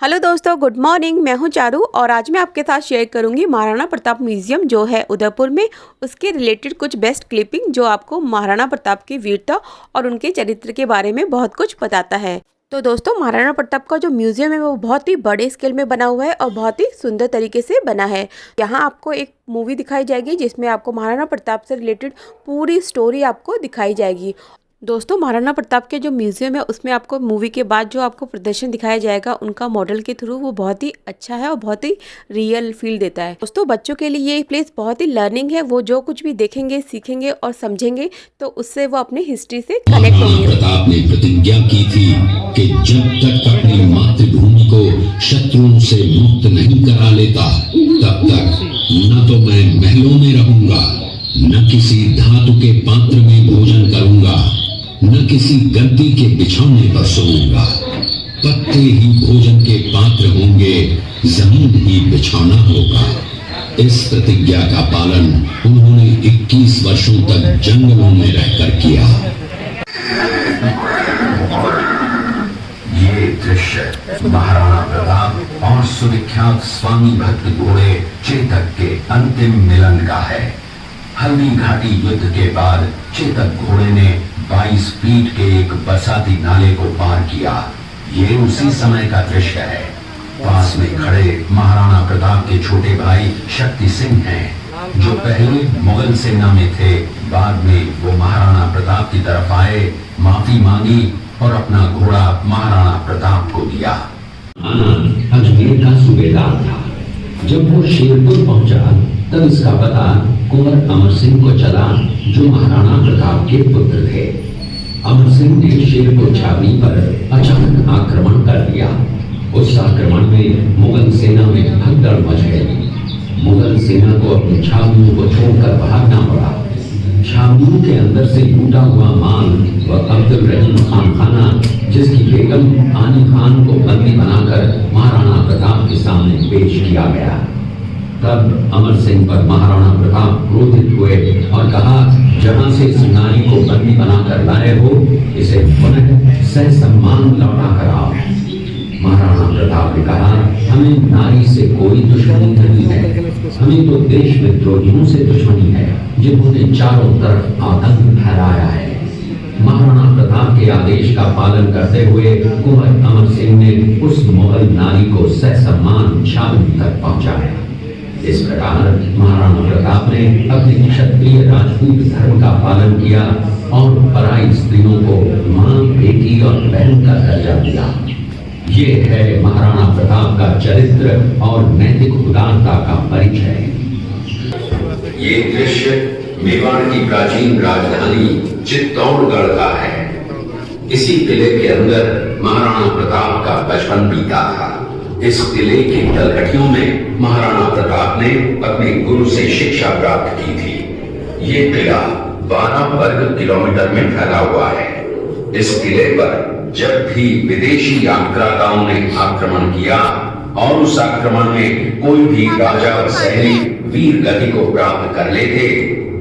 Hello दोस्तों, good morning. मैं हूं चारू और आज मैं आपके साथ शेयर करूंगी महाराणा प्रताप म्यूजियम जो है उदयपुर में, उसके रिलेटेड कुछ बेस्ट क्लिपिंग जो आपको महाराणा प्रताप की वीरता और उनके चरित्र के बारे में बहुत कुछ बताता है। तो दोस्तों, महाराणा प्रताप का जो म्यूजियम है वो बहुत ही बड़े स्केल में बना हुआ है और बहुत ही सुंदर तरीके से बना है। यहाँ आपको एक मूवी दिखाई जाएगी जिसमें आपको महाराणा प्रताप से रिलेटेड पूरी स्टोरी आपको दिखाई जाएगी। दोस्तों, महाराणा प्रताप के जो म्यूजियम है उसमें आपको मूवी के बाद जो आपको प्रदर्शन दिखाया जाएगा उनका मॉडल के थ्रू, वो बहुत ही अच्छा है और बहुत ही रियल फील देता है। दोस्तों, बच्चों के लिए ये प्लेस बहुत ही लर्निंग है। वो जो कुछ भी देखेंगे, सीखेंगे और समझेंगे तो उससे वो अपने हिस्ट्री से कनेक्ट होंगे। प्रताप ने प्रतिज्ञा की थी कि जब तक अपनी मातृभूमि को शत्रुओं से मुक्त नहीं करा लेता तब तक न तो मैं महलों में रहूंगा, न किसी धातु के पात्र में भोजन करूंगा, न किसी गद्दी के बिछौने पर सोऊंगा। पत्ते ही भोजन के पात्र होंगे, जमीन ही बिछौना होगा। इस प्रतिज्ञा का पालन उन्होंने 21 वर्षों तक जंगलों में रहकर किया। ये दृश्य महाराणा प्रताप और सुविख्यात स्वामी भक्त घोड़े चेतक के अंतिम मिलन का है। हल्दी घाटी युद्ध के बाद चेतक घोड़े ने 22 फीट के एक बरसाती नाले को पार किया। ये उसी समय का दृश्य है। पास में खड़े महाराणा प्रताप के छोटे भाई शक्ति सिंह हैं, जो पहले मुगल सेना में थे। बाद में वो महाराणा प्रताप की तरफ आए, माफी मांगी और अपना घोड़ा महाराणा प्रताप को दिया। अजमेर का सूबेदार था। जब वो शेरपुर पहुंचा तब इसका पता कुंवर अमर सिंह को चला, जो महाराणा प्रताप के पुत्र थे। अमर सिंह ने शेरपुर छावनी पर अचानक आक्रमण कर दिया। उस आक्रमण में मुगल सेना में भगदड़ मच गई। मुगल सेना को अपनी छावनियों को छोड़कर भागना पड़ा। छावनियों के अंदर से लूटा हुआ माल व अब्दुल रहीम खान खाना, जिसकी बेगम आनी खान को बंदी बनाकर महाराणा प्रताप के सामने पेश किया गया। तब अमर सिंह पर महाराणा प्रताप क्रोधित हुए और कहा, जहां से इस नारी को बंदी बनाकर लाए हो, इसे पुनः ससम्मान लौटा कर आओ। महाराणा प्रताप ने कहा, हमें नारी से कोई दुश्मनी नहीं है, हमें तो देशद्रोहियों से दुश्मनी है, जिन्होंने चारों तरफ आतंक फैलाया है। महाराणा प्रताप के आदेश का पालन करते हुए कुंवर अमर सिंह ने उस मुगल नारी को ससम्मान छावनी तक पहुंचाया। इस प्रकार महाराणा प्रताप ने अपने क्षत्रिय राजपूत धर्म का पालन किया और पराई स्त्रियों को मां, बेटी और बहन का दर्जा दिया। ये है महाराणा प्रताप का चरित्र और नैतिक उदारता का परिचय। ये दृश्य मेवाड़ की प्राचीन राजधानी चित्तौड़गढ़ का है। इसी किले के अंदर महाराणा प्रताप का बचपन बीता था। इस किले की तलहटियों में महाराणा प्रताप ने अपने गुरु से शिक्षा प्राप्त की थी। ये किला 12 वर्ग किलोमीटर में फैला हुआ है। इस किले पर जब भी विदेशी आक्रांताओं ने आक्रमण किया और उस आक्रमण में कोई भी राजा और सैनिक वीर गति को प्राप्त कर लेते,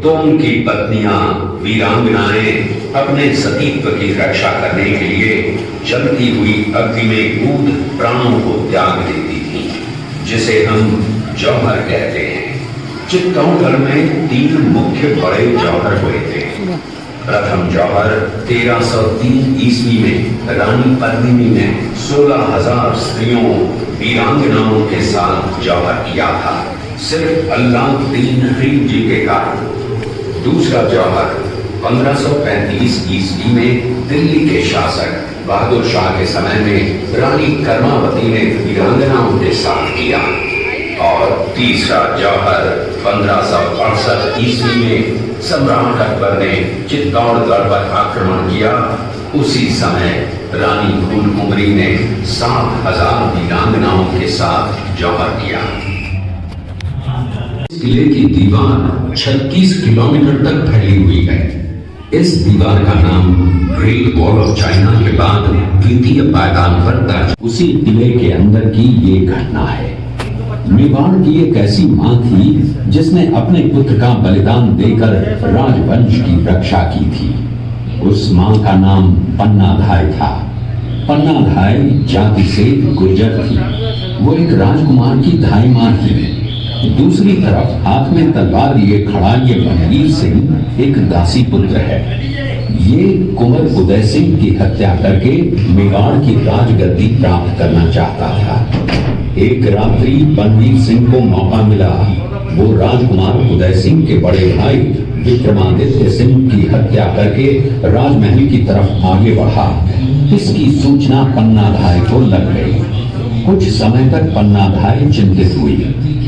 तो उनकी पत्नियां वीरांगनाएं अपने सतीत्व की रक्षा करने के लिए जलती हुई अग्नि में कूद प्राणों को त्याग देती थी, जिसे हम जौहर कहते हैं। चित्तौड़गढ़ में 3 मुख्य बड़े जौहर हुए थे। प्रथम जौहर 1303 ईस्वी में रानी पद्मिनी ने 16,000 स्त्रियों वीरांगनाओं के साथ जौहर किया था, सिर्फ अल्लाउद्दीन खिलजी के कारण। दूसरा जौहर 1535 ईस्वी में दिल्ली के शासक बहादुर शाह के समय में रानी कर्मावती ने वीरांगनाओं के साथ किया। और तीसरा जौहर 1568 ईस्वी में सम्राट अकबर ने चित्तौड़गढ़ पर आक्रमण किया। उसी समय रानी फूलकुंवरी ने 7,000 वीरांगनाओं के साथ जौहर किया। किले की दीवार 36 किलोमीटर तक फैली हुई है। इस दीवार का नाम ग्रेट वॉल ऑफ चाइना के बाद द्वितीय पायदान पर दर्ज। उसी किले के अंदर की ये घटना है। मेवाड़ की एक ऐसी मां थी जिसने अपने पुत्र का बलिदान देकर राजवंश की रक्षा की थी। उस मां का नाम पन्नाधाय था। पन्नाधाय जाति से गुर्जर थी। वो एक राजकुमार की धाई मार थी। दूसरी तरफ हाथ में तलवार लिए खड़ा ये बनवीर सिंह एक दासी पुत्र है। ये कुंवर उदय सिंह की हत्या करके मेवाड़ की राजगद्दी प्राप्त करना चाहता था। एक रात्रि बनवीर सिंह को मौका मिला। वो राजकुमार उदय सिंह के बड़े भाई विक्रमादित्य सिंह की हत्या करके राजमहल की तरफ आगे बढ़ा। इसकी सूचना पन्नाधाय को लग गई। कुछ समय तक पन्नाधाय चिंतित हुई।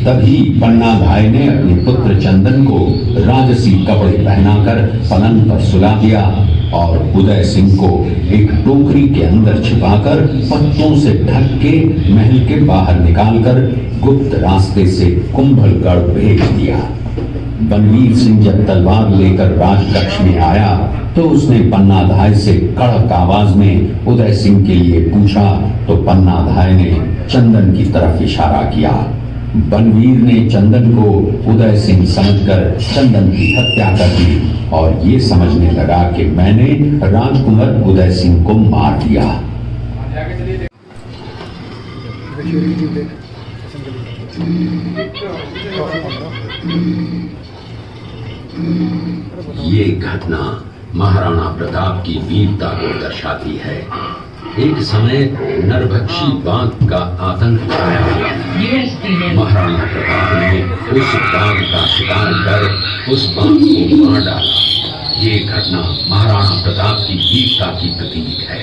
तभी पन्नाधाय ने अपने पुत्र चंदन को राजसी कपड़े पहनाकर पलंग पर सुला दिया और उदय सिंह को एक टोकरी के अंदर छिपाकर पत्तों से ढक के महल के बाहर निकालकर गुप्त रास्ते से कुंभलगढ़ भेज दिया। बनवीर सिंह जब तलवार लेकर राजकक्ष में आया तो उसने पन्नाधाय से कड़क आवाज में उदय सिंह के लिए पूछा तो पन्नाधाय ने चंदन की तरफ इशारा किया। बनवीर ने चंदन को उदय सिंह समझकर चंदन की हत्या कर दी और ये समझने लगा कि मैंने राजकुमार उदय सिंह को मार दिया। ये घटना महाराणा प्रताप की वीरता को दर्शाती है। एक समय नरभक्षी बाघ का आतंक छाया हुआ था। महाराणा प्रताप ने उस बाघ का शिकार कर उस बाघ को मार डाला। ये घटना महाराणा प्रताप की वीरता की प्रतीक है।